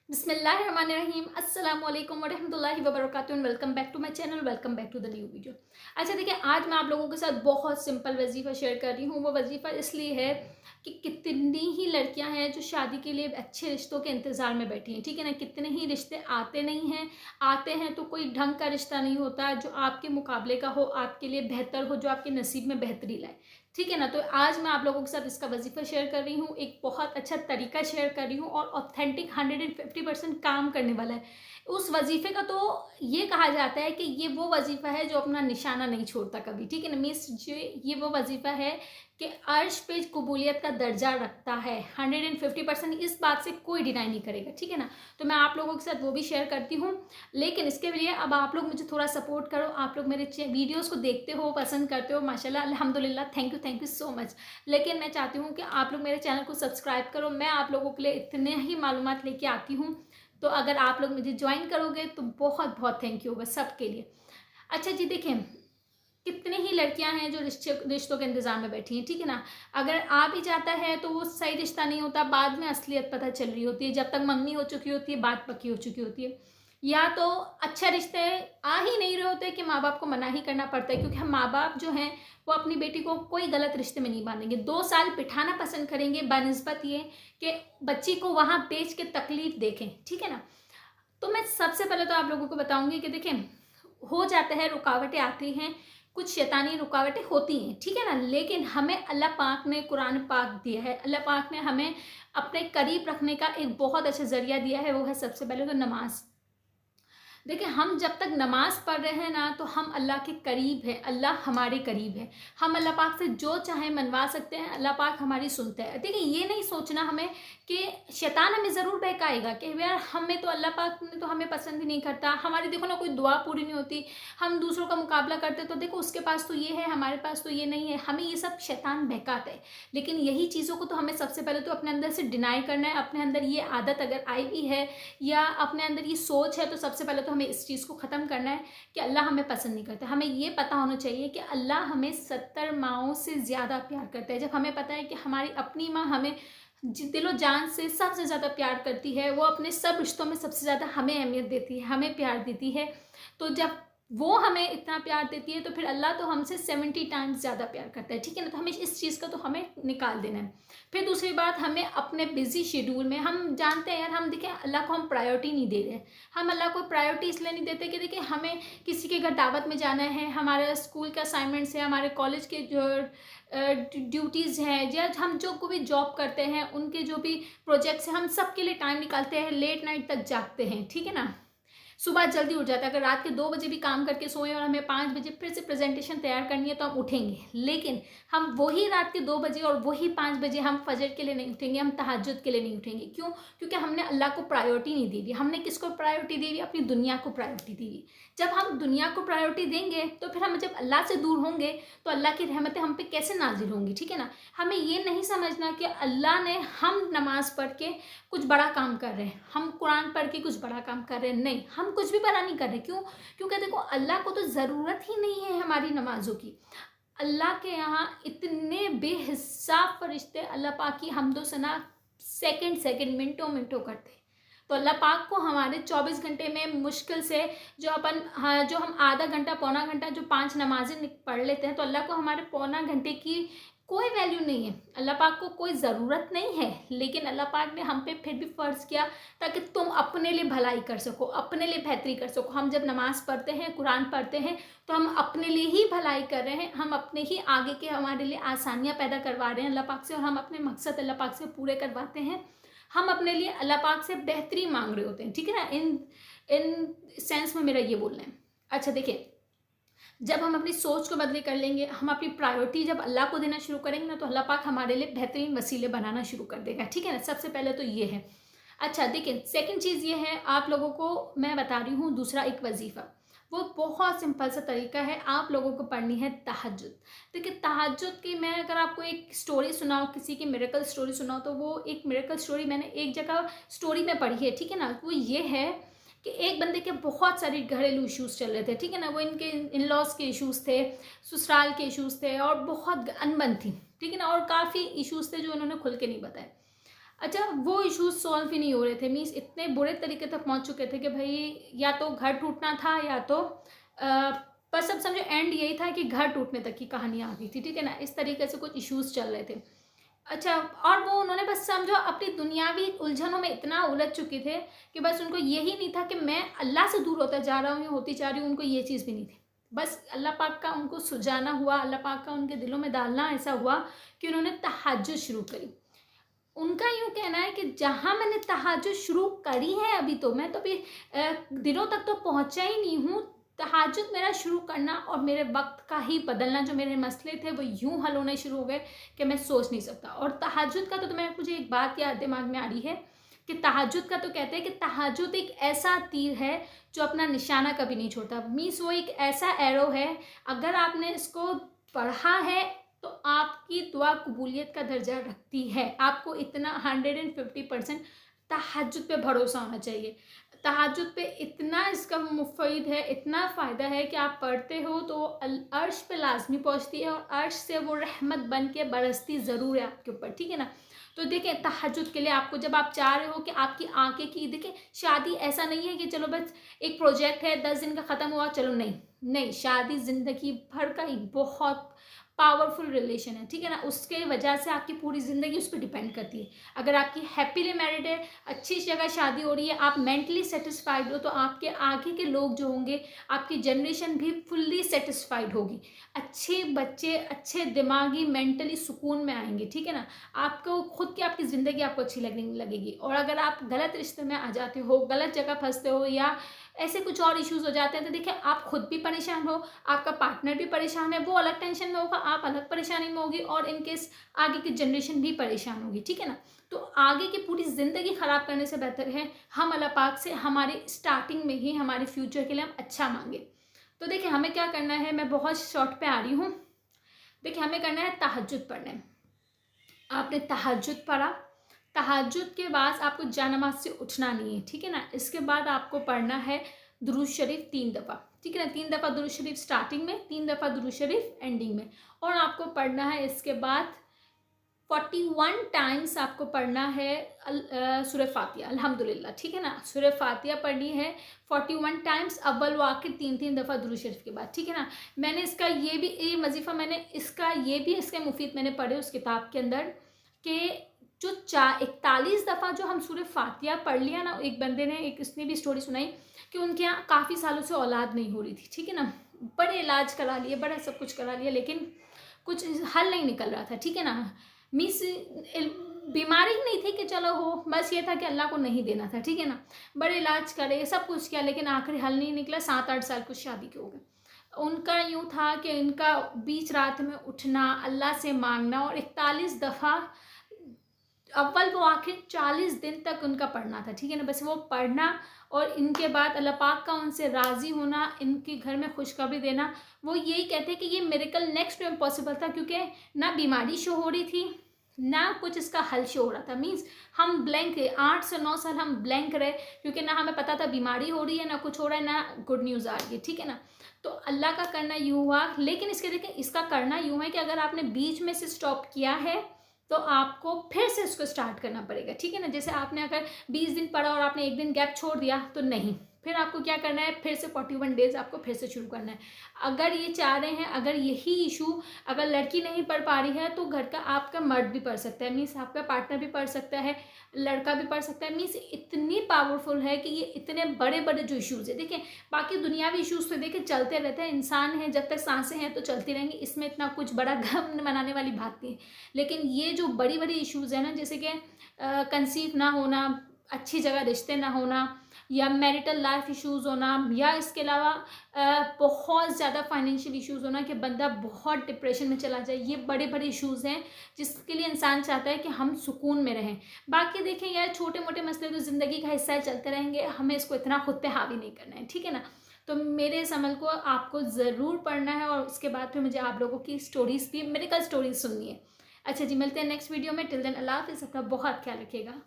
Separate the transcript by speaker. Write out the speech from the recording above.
Speaker 1: बिस्मिल्लाहिर्रहमानिर्रहीम अस्सलाम वालेकुम वरहमतुल्लाहि वबरकातुहू and welcome back to my channel, welcome back to the new video. अच्छा देखिए, आज मैं आप लोगों के साथ बहुत सिंपल वजीफ़ा शेयर कर रही हूँ। वो वजीफ़ा इसलिए है कि कितनी ही लड़कियां हैं जो शादी के लिए अच्छे रिश्तों के इंतज़ार में बैठी हैं, ठीक है ना। कितने ही रिश्ते आते नहीं हैं, आते हैं तो कोई ढंग का रिश्ता नहीं होता जो आपके मुकाबले का हो, आपके लिए बेहतर हो, जो आपके नसीब में बेहतरी लाए, ठीक है ना। तो आज मैं आप लोगों के साथ इसका वजीफ़ा शेयर कर रही हूँ, एक बहुत अच्छा तरीका शेयर कर रही हूँ और ऑथेंटिक 150% काम करने वाला है। उस वजीफ़े का तो ये कहा जाता है कि ये वो वजीफ़ा है जो अपना निशाना नहीं छोड़ता कभी, ठीक है ना। मीन्स जो ये वो वजीफ़ा है कि अर्श पे कबूलियत का दर्जा रखता है 150%, इस बात से कोई डिनाई नहीं करेगा, ठीक है ना। तो मैं आप लोगों के साथ वो भी शेयर करती हूँ, लेकिन इसके लिए अब आप लोग मुझे थोड़ा सपोर्ट करो। आप लोग मेरे वीडियोस को देखते हो, पसंद करते हो, माशाल्लाह अल्हम्दुलिल्लाह, थैंक यू सो मच। लेकिन मैं चाहती हूँ कि आप लोग मेरे चैनल को सब्सक्राइब करो। मैं आप लोगों के लिए इतने ही मालूमात लेके आती हूँ, तो अगर आप लोग मुझे ज्वाइन करोगे तो बहुत बहुत थैंक यू होगा सबके लिए। अच्छा जी, देखें कितनी ही लड़कियां हैं जो रिश्तों के इंतजार में बैठी हैं, ठीक है ना। अगर आ भी जाता है तो वो सही रिश्ता नहीं होता, बाद में असलियत पता चल रही होती है, जब तक मंगनी हो चुकी होती है, बात पक्की हो चुकी होती है। या तो अच्छे रिश्ते आ ही नहीं रहे होते कि माँ बाप को मना ही करना पड़ता है, क्योंकि हम माँ बाप जो हैं वो अपनी बेटी को कोई गलत रिश्ते में नहीं बांधेंगे। 2 साल बिठाना पसंद करेंगे बनस्बत ये कि बच्ची को वहां बेच के तकलीफ देखें, ठीक है ना। तो मैं सबसे पहले तो आप लोगों को बताऊंगी कि देखें, हो जाता है, रुकावटें आती हैं, कुछ शैतानी रुकावटें होती हैं, ठीक है ना। लेकिन हमें अल्लाह पाक ने कुरान पाक दिया है, अल्लाह पाक ने हमें अपने करीब रखने का एक बहुत अच्छा जरिया दिया है, वो है सबसे पहले तो नमाज। देखिए, हम जब तक नमाज पढ़ रहे हैं ना, तो हम अल्लाह के करीब हैं, अल्लाह हमारे करीब है। हम अल्लाह पाक से जो चाहे मनवा सकते हैं, अल्लाह पाक हमारी सुनते हैं। देखिए, ये नहीं सोचना हमें कि शैतान हमें ज़रूर बहकाएगा कि यार हमें तो अल्लाह पाक ने तो हमें पसंद ही नहीं करता, हमारी देखो ना कोई दुआ पूरी नहीं होती, हम दूसरों का मुकाबला करते तो देखो उसके पास तो ये है, हमारे पास तो ये नहीं है, हमें ये सब शैतान बहकाता है। लेकिन यही चीज़ों को तो हमें सबसे पहले तो अपने अंदर से डिनाई करना है। अपने अंदर ये आदत अगर आई भी है या अपने अंदर ये सोच है, तो सबसे पहले तो हमें इस चीज़ को ख़त्म करना है कि अल्लाह हमें पसंद नहीं करता। हमें ये पता होना चाहिए कि अल्लाह हमें 70 माँओं से ज़्यादा प्यार करता है। जब हमें पता है कि हमारी अपनी माँ हमें दिलो जान से सबसे ज़्यादा प्यार करती है, वो अपने सब रिश्तों में सबसे ज़्यादा हमें अहमियत देती है, हमें प्यार देती है, तो जब वो हमें इतना प्यार देती है तो फिर अल्लाह तो हमसे 70 टाइम्स ज़्यादा प्यार करता है, ठीक है ना। तो हमें इस चीज़ का तो हमें निकाल देना है। फिर दूसरी बात, हमें अपने बिजी शेड्यूल में, हम जानते हैं यार, हम देखें अल्लाह को हम प्रायोरिटी नहीं दे रहे। हम अल्लाह को प्रायोरिटी इसलिए नहीं देते कि देखिए हमें किसी के घर दावत में जाना है, हमारे स्कूल के असाइनमेंट्स है, हमारे कॉलेज के जो ड्यूटीज़ हैं, या हम जो को भी जॉब करते हैं उनके जो भी प्रोजेक्ट्स हैं, हम सब के लिए टाइम निकालते हैं, लेट नाइट तक जागते हैं, ठीक है ना। सुबह जल्दी उठ जाता है। अगर रात के 2 बजे भी काम करके सोए और हमें 5 बजे फिर से प्रेजेंटेशन तैयार करनी है तो हम उठेंगे, लेकिन हम वही रात के 2 बजे और वही 5 बजे हम फजर के लिए नहीं उठेंगे, हम तहज्जुद के लिए नहीं उठेंगे। क्यों? क्योंकि हमने अल्लाह को प्रायोरिटी नहीं दी हुई। हमने किसको प्रायोरिटी दी हुई? अपनी दुनिया को प्रायोरिटी दी हुई। जब हम दुनिया को प्रायोरिटी देंगे तो फिर हम जब अल्लाह से दूर होंगे तो अल्लाह की रहमतें हम पे कैसे नाजिल होंगी, ठीक है ना। हमें ये नहीं समझना कि अल्लाह ने, हम नमाज पढ़ के कुछ बड़ा काम कर रहे हैं, हम कुरान पढ़ के कुछ बड़ा काम कर रहे हैं, नहीं, हम कुछ भी बड़ा नहीं कर रहे। क्यों? क्योंकि देखो अल्लाह को तो ज़रूरत ही नहीं है हमारी नमाजों की। अल्लाह के यहाँ इतने बेहिसाब फरिश्ते अल्लाह पाक की हमदो सना सेकंड सेकंड, मिनटों मिनटों करते हैं। तो अल्लाह पाक को हमारे 24 घंटे में मुश्किल से जो अपन, हाँ, जो हम आधा घंटा पौना घंटा जो 5 नमाजें पढ़ लेते हैं, तो अल्लाह को हमारे पौना घंटे की कोई वैल्यू नहीं है। अल्लाह पाक को कोई ज़रूरत नहीं है, लेकिन अल्लाह पाक ने हम पे फिर भी फ़र्ज़ किया ताकि तुम अपने लिए भलाई कर सको, अपने लिए बेहतरी कर सको। हम जब नमाज़ पढ़ते हैं, कुरान पढ़ते हैं, तो हम अपने लिए ही भलाई कर रहे हैं, हम अपने ही आगे के हमारे लिए आसानियाँ पैदा करवा रहे हैं अल्लाह पाक से, और हम अपने मकसद अल्लाह पाक से पूरे करवाते हैं। हम अपने लिए अल्लाह पाक से बेहतरी मांग रहे होते हैं, ठीक है ना। इन सेंस में मेरा ये बोलना है। अच्छा देखिए, जब हम अपनी सोच को बदली कर लेंगे, हम अपनी प्रायोरिटी जब अल्लाह को देना शुरू करेंगे ना, तो अल्लाह पाक हमारे लिए बेहतरीन वसीले बनाना शुरू कर देगा, ठीक है ना। सबसे पहले तो ये है। अच्छा देखिए, सेकंड चीज़ ये है, आप लोगों को मैं बता रही हूँ दूसरा एक वजीफ़ा। वो बहुत सिंपल सा तरीका है, आप लोगों को पढ़नी है तहज्जुद। देखिए, तहज्जुद की मैं अगर आपको एक स्टोरी सुनाऊँ, किसी की मिरेकल स्टोरी सुनाऊँ, तो वो एक मिरेकल स्टोरी मैंने एक जगह स्टोरी में पढ़ी है, ठीक है ना। वो ये है कि एक बंदे के बहुत सारे घरेलू इश्यूज़ चल रहे थे, ठीक है ना। वो इनके इन लॉज के इश्यूज़ थे, ससुराल के इश्यूज़ थे, और बहुत अनबन थी, ठीक है ना, और काफ़ी इश्यूज़ थे जो उन्होंने खुल के नहीं बताए। अच्छा, वो इश्यूज़ सॉल्व ही नहीं हो रहे थे, मीन्स इतने बुरे तरीके तक पहुँच चुके थे कि भाई या तो घर टूटना था या तो बस अब समझो एंड यही था कि घर टूटने तक की कहानी आ गई थी, ठीक है ना। इस तरीके से कुछ इश्यूज़ चल रहे थे। अच्छा, और वो उन्होंने बस समझो अपनी दुनियावी उलझनों में इतना उलझ चुके थे कि बस उनको यही नहीं था कि मैं अल्लाह से दूर होता जा रहा हूँ या होती जा रही हूँ, उनको ये चीज़ भी नहीं थी। बस अल्लाह पाक का उनको सुझाना हुआ, अल्लाह पाक का उनके दिलों में डालना ऐसा हुआ कि उन्होंने तहज्जुद शुरू करी। उनका यूँ कहना है कि जहाँ मैंने तहज्जुद शुरू करी है, अभी तो मैं तो अभी दिनों तक तो पहुँचा ही नहीं हूँ। तहज्जुद मेरा शुरू करना और मेरे वक्त का ही बदलना, जो मेरे मसले थे वो यूँ हल होने शुरू हो गए कि मैं सोच नहीं सकता। और तहज्जुद का तो मैं मुझे एक बात याद दिमाग में आ रही है कि तहज्जुद का तो कहते हैं कि तहज्जुद एक ऐसा तीर है जो अपना निशाना कभी नहीं छोड़ता। मीन्स वो एक ऐसा एरो है, अगर आपने इसको पढ़ा है तो आपकी दुआ कबूलियत का दर्जा रखती है। आपको इतना 150% तहज्जुद पे भरोसा होना चाहिए। तहज्जुद पे इतना इसका मुफ़ीद है, इतना फ़ायदा है कि आप पढ़ते हो तो अर्श पे लाज़मी पहुँचती है और अर्श से वो रहमत बन के बरसती ज़रूर है आपके ऊपर, ठीक है ना। तो देखें, तहज्जुद के लिए आपको, जब आप चाह रहे हो कि आपकी आंखें की, देखिए शादी ऐसा नहीं है कि चलो बस एक प्रोजेक्ट है 10 दिन का ख़त्म हुआ चलो, नहीं नहीं, शादी ज़िंदगी भर का एक बहुत पावरफुल रिलेशन है, ठीक है ना। उसके वजह से आपकी पूरी ज़िंदगी उस पर डिपेंड करती है। अगर आपकी हैप्पीली मैरिड है, अच्छी जगह शादी हो रही है, आप मेंटली सेटिस्फाइड हो, तो आपके आगे के लोग जो होंगे, आपकी जनरेशन भी फुल्ली सेटिस्फाइड होगी। अच्छे बच्चे अच्छे दिमागी मेंटली सुकून में आएंगे, ठीक है ना। आपको खुद की आपकी ज़िंदगी आपको अच्छी लगने लगेगी। और अगर आप गलत रिश्ते में आ जाते हो, गलत जगह फंसते हो या ऐसे कुछ और इश्यूज़ हो जाते हैं, तो देखिए आप खुद भी परेशान हो, आपका पार्टनर भी परेशान है, वो अलग टेंशन में होगा, आप अलग परेशानी में होगी और इनकेस आगे की जनरेशन भी परेशान होगी, ठीक है ना। तो आगे की पूरी ज़िंदगी ख़राब करने से बेहतर है हम अल्लाह पाक से हमारे स्टार्टिंग में ही हमारे फ्यूचर के लिए हम अच्छा मांगे। तो देखिए हमें क्या करना है, मैं बहुत शॉर्ट पे आ रही हूँ। देखिए हमें करना है तहज्जुद पढ़ना है। आपने तहज्जुद पढ़ा, तहज्जुद के बाद आपको जानमाज़ से उठना नहीं है, ठीक है ना। इसके बाद आपको पढ़ना है दुरूद शरीफ 3 दफ़ा, ठीक है ना। 3 दफ़ा दुरूद शरीफ स्टार्टिंग में, 3 दफ़ा दुरूद शरीफ एंडिंग में। और आपको पढ़ना है इसके बाद 41 टाइम्स आपको पढ़ना है सूरह फातिहा, अल्हम्दुलिल्लाह, ठीक है ना। सूरह फातिहा पढ़नी है 41 टाइम्स, अव्वल व आखिर 3-3 दफ़ा दुरूद शरीफ के बाद, ठीक है ना। मैंने इसका ये वजीफ़ा मैंने इसका ये भी इसके मुफीद मैंने पढ़े उस किताब के अंदर कि जो 41 दफ़ा जो हम सूरह फातिहा पढ़ लिया ना, एक बंदे ने एक इसने भी स्टोरी सुनाई कि उनके यहाँ काफ़ी सालों से औलाद नहीं हो रही थी, ठीक है ना। बड़े इलाज करा लिए, बड़ा सब कुछ करा लिया, लेकिन कुछ हल नहीं निकल रहा था, ठीक है ना। मीस बीमारी ही नहीं थी कि चलो हो, बस ये था कि अल्लाह को नहीं देना था, ठीक है ना। बड़े इलाज करे, सब कुछ किया, लेकिन आखिरी हल नहीं निकला। 7-8 साल कुछ शादी के हो गए। उनका यूँ था कि इनका बीच रात में उठना, अल्लाह से मांगना और 41 दफ़ा अव्वल वो आखिर 40 दिन तक उनका पढ़ना था, ठीक है ना। बस वो पढ़ना और इनके बाद अल्लाह पाक का उनसे राज़ी होना, इनके घर में खुशखबरी देना। वो यही कहते हैं कि ये मिरेकल नेक्स्ट में पॉसिबल था, क्योंकि ना बीमारी शो हो रही थी, ना कुछ इसका हल शो हो रहा था। मीन्स हम ब्लैंक थे, 8 से 9 साल हम ब्लैंक रहे, क्योंकि ना हमें पता था बीमारी हो रही है, ना कुछ हो रहा है, ना गुड न्यूज़ आ रही है, ठीक है ना। तो अल्लाह का करना यूँ हुआ। लेकिन इसके देखिए इसका करना यूँ है कि अगर आपने बीच में से स्टॉप किया है तो आपको फिर से इसको स्टार्ट करना पड़ेगा, ठीक है ना। जैसे आपने अगर 20 दिन पढ़ा और आपने एक दिन गैप छोड़ दिया तो नहीं, फिर आपको क्या करना है, फिर से 41 डेज आपको फिर से शुरू करना है। अगर ये चाह रहे हैं, अगर यही इशू अगर लड़की नहीं पढ़ पा रही है तो घर का आपका मर्द भी पढ़ सकता है, मीन्स आपका पार्टनर भी पढ़ सकता है, लड़का भी पढ़ सकता है। मीन्स इतनी पावरफुल है कि ये इतने बड़े बड़े जो इशूज़ है, देखिए बाकी दुनियावी इशूज़ तो देखिए चलते रहते हैं, इंसान है जब तक सांसें हैं तो चलती रहेंगी, इसमें इतना कुछ बड़ा गम मनाने वाली बात नहीं है। लेकिन ये जो बड़ी बड़ी इशूज़ है ना, जैसे कि कंसीव ना होना, अच्छी जगह रिश्ते ना होना, या मैरिटल लाइफ इश्यूज़ होना, या इसके अलावा बहुत ज़्यादा फाइनेंशियल इश्यूज़ होना कि बंदा बहुत डिप्रेशन में चला जाए, ये बड़े बड़े इश्यूज़ हैं जिसके लिए इंसान चाहता है कि हम सुकून में रहें। बाकी देखें यार, छोटे मोटे मसले तो ज़िंदगी का हिस्सा है, चलते रहेंगे, हमें इसको इतना खुद पे हावी नहीं करना है, ठीक है ना। तो मेरे इस अमल को आपको ज़रूर पढ़ना है और उसके बाद फिर मुझे आप लोगों की स्टोरीज़ भी, मेडिकल स्टोरीज सुननी है। अच्छा जी, मिलते हैं नेक्स्ट वीडियो में। टिल देन अल्लाह हाफ़िज़, अपना बहुत ख्याल रखिएगा।